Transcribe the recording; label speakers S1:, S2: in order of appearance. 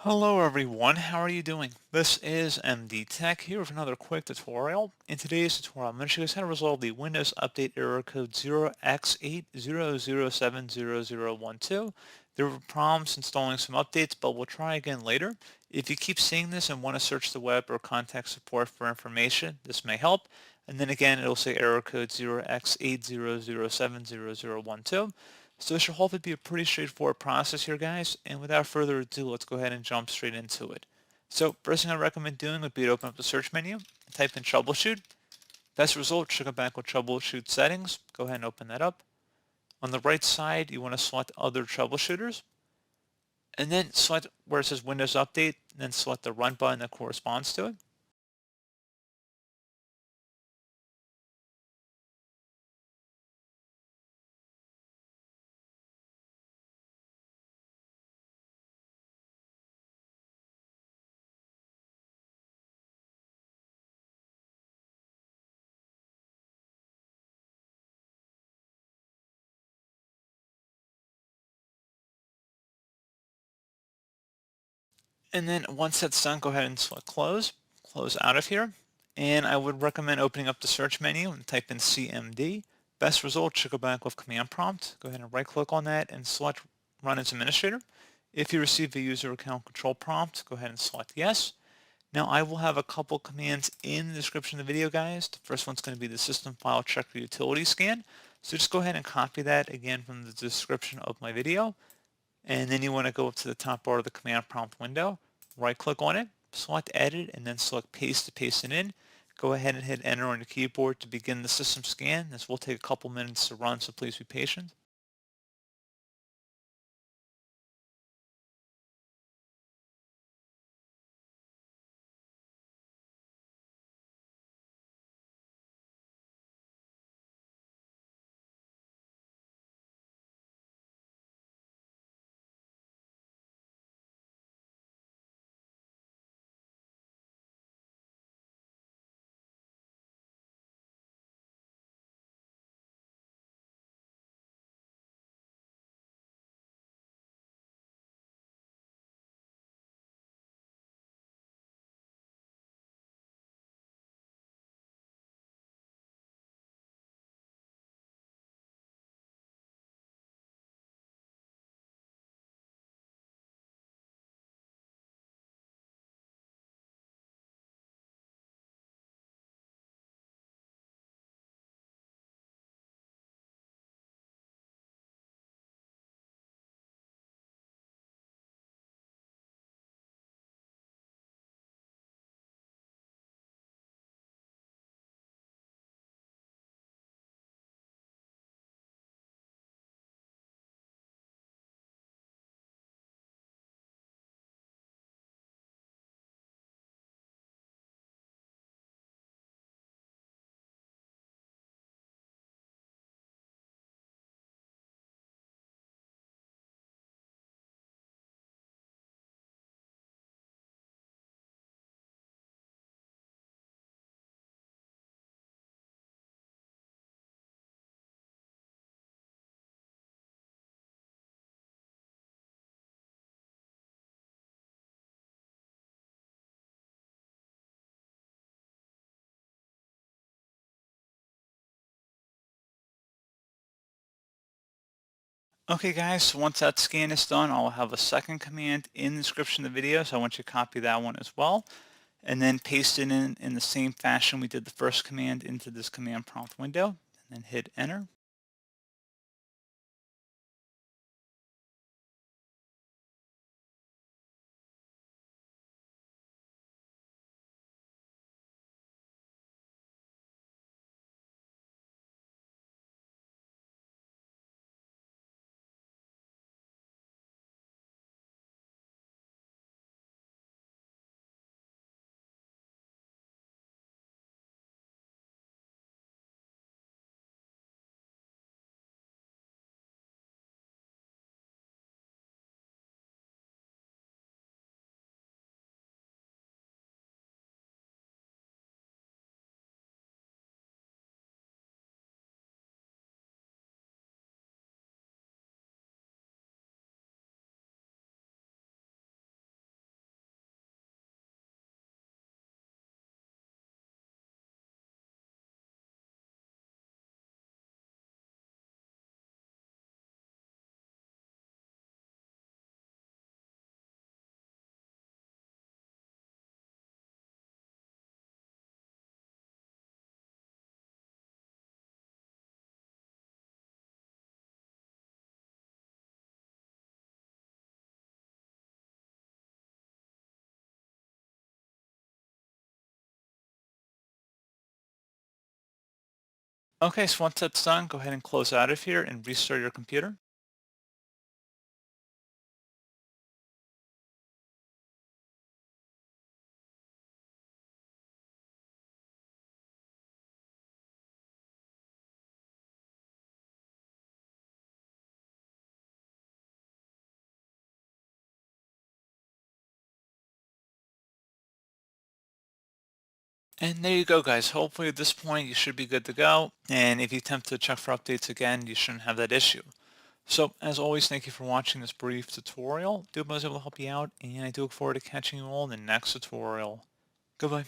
S1: Hello everyone, how are you doing? This is MD Tech here with another quick tutorial. In today's tutorial, I'm going to show you guys how to resolve the Windows Update error code 0x80070012. There were problems installing some updates, but we'll try again later. If you keep seeing this and want to search the web or contact support for information, this may help. And then again, it'll say error code 0x80070012. So this should hopefully be a pretty straightforward process here, guys. And without further ado, let's go ahead and jump straight into it. So first thing I recommend doing would be to open up the search menu and type in troubleshoot. Best result should come back with troubleshoot settings. Go ahead and open that up. On the right side, you want to select other troubleshooters. And then select where it says Windows Update, and then select the run button that corresponds to it. And then once that's done, go ahead and select close. Close out of here. And I would recommend opening up the search menu and type in CMD. Best result should go back with command prompt. Go ahead and right click on that and select run as administrator. If you receive a user account control prompt, go ahead and select yes. Now I will have a couple commands in the description of the video, guys. The first one's going to be the system file checker utility scan. So just go ahead and copy that again from the description of my video. And then you want to go up to the top bar of the command prompt window, right click on it, select edit, and then select paste to paste it in. Go ahead and hit enter on your keyboard to begin the system scan. This will take a couple minutes to run, so please be patient. Okay guys, so once that scan is done, I'll have a second command in the description of the video, so I want you to copy that one as well. And then paste it in the same fashion we did the first command into this command prompt window, and then hit enter. Okay, so once that's done, go ahead and close out of here and restart your computer. And there you go, guys. Hopefully at this point you should be good to go. And if you attempt to check for updates again, you shouldn't have that issue. So as always, thank you for watching this brief tutorial. I do hope I was able to help you out, and I do look forward to catching you all in the next tutorial. Goodbye.